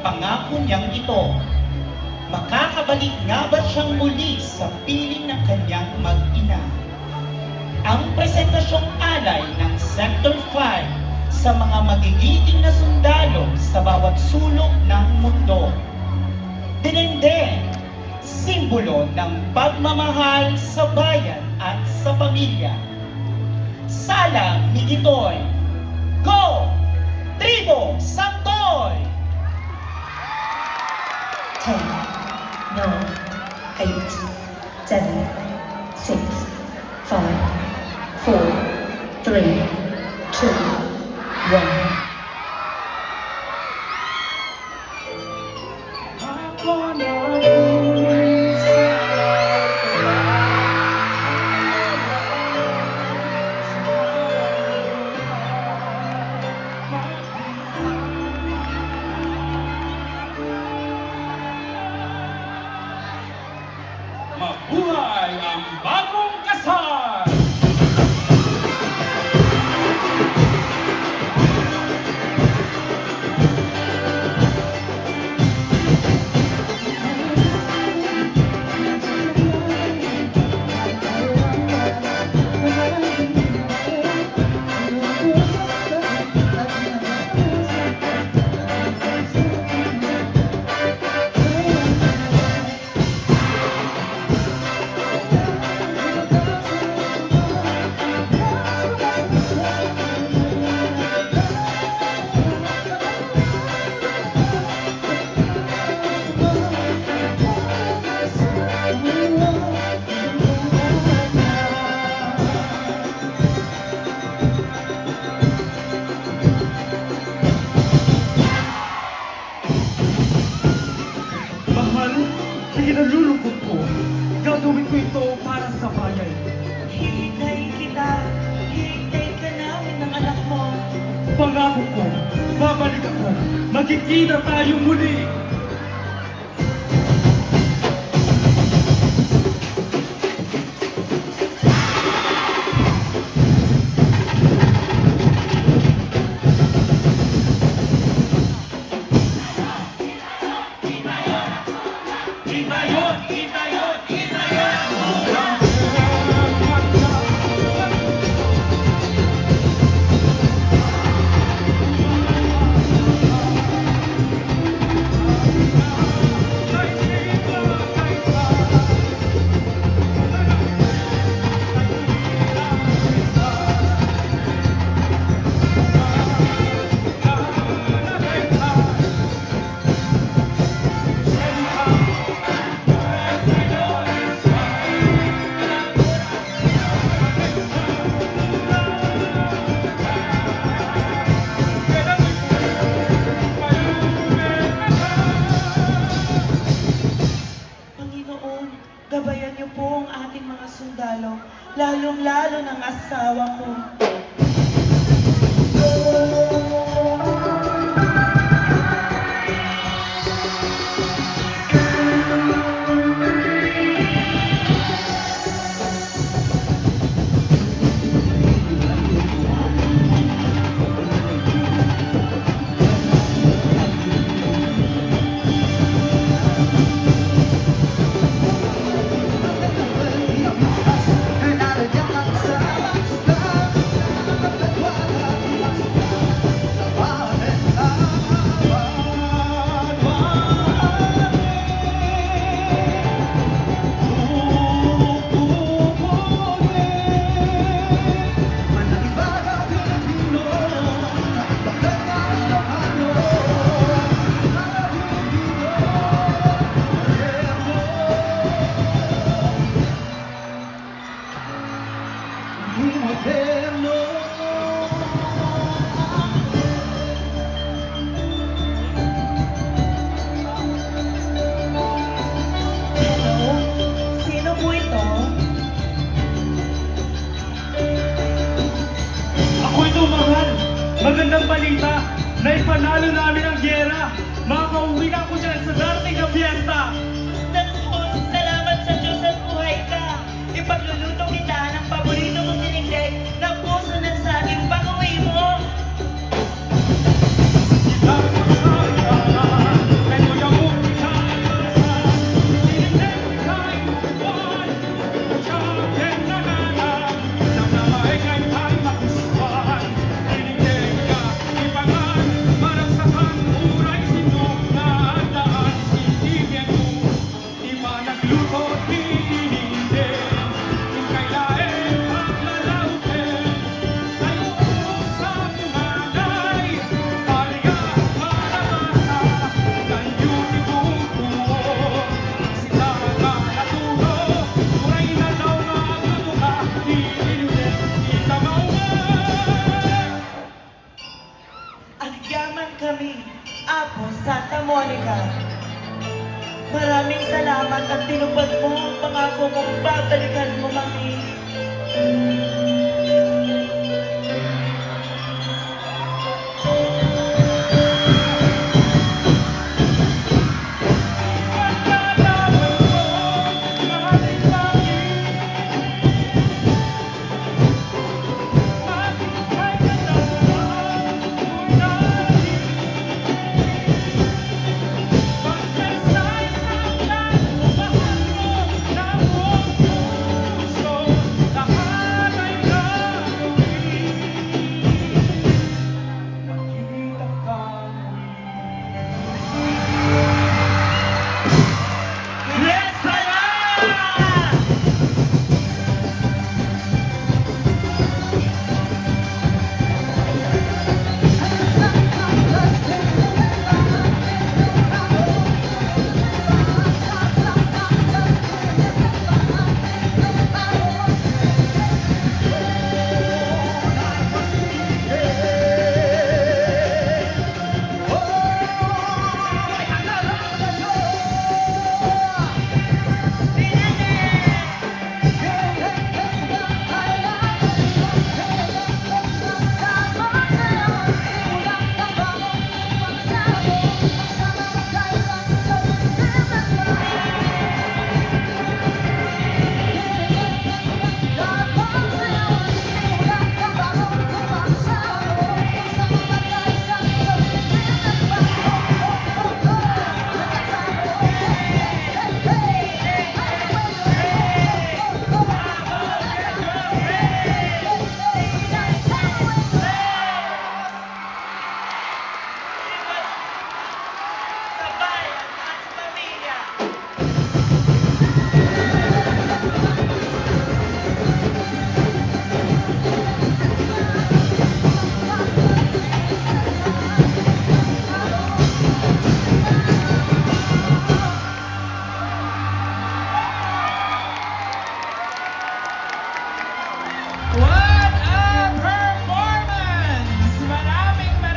pangako niyang ito. Makakabalik nga ba siyang muli sa piling ng kanyang mag-ina? Ang presentasyong alay ng Sector 5 sa mga magigiting na sundalo sa bawat sulok ng mundo. Dinengdeng, simbolo ng pagmamahal sa bayan at sa pamilya. Salang ni Gitoy, Go! Tribo Santoy! 10, 9, 8, 7, 6, 5, 4, 3, 2, 1. Mabuhay ang bagong kasal! Nalulungkot ko. Gagawin ko ito para sa bayan. Hihintay kita, hihintay ka namin ng anak mo. Pangako ko, babalik ako. Magkikita tayo muli. Gabayan niyo po ang ating mga sundalo, lalong-lalo ng asawa ko. Magandang balita na ipanalo namin ang gyera. Makakauwi na ako dyan sa darating na fiesta. Naku, salamat sa Diyos at buhay ka. Ipagluluto kita ng paborito mong dinigdig na puso ng saging pag-uwi mo. Ang masaya Monica, maraming salamat at tinupad mo ang pangako mong babalikan mo kami.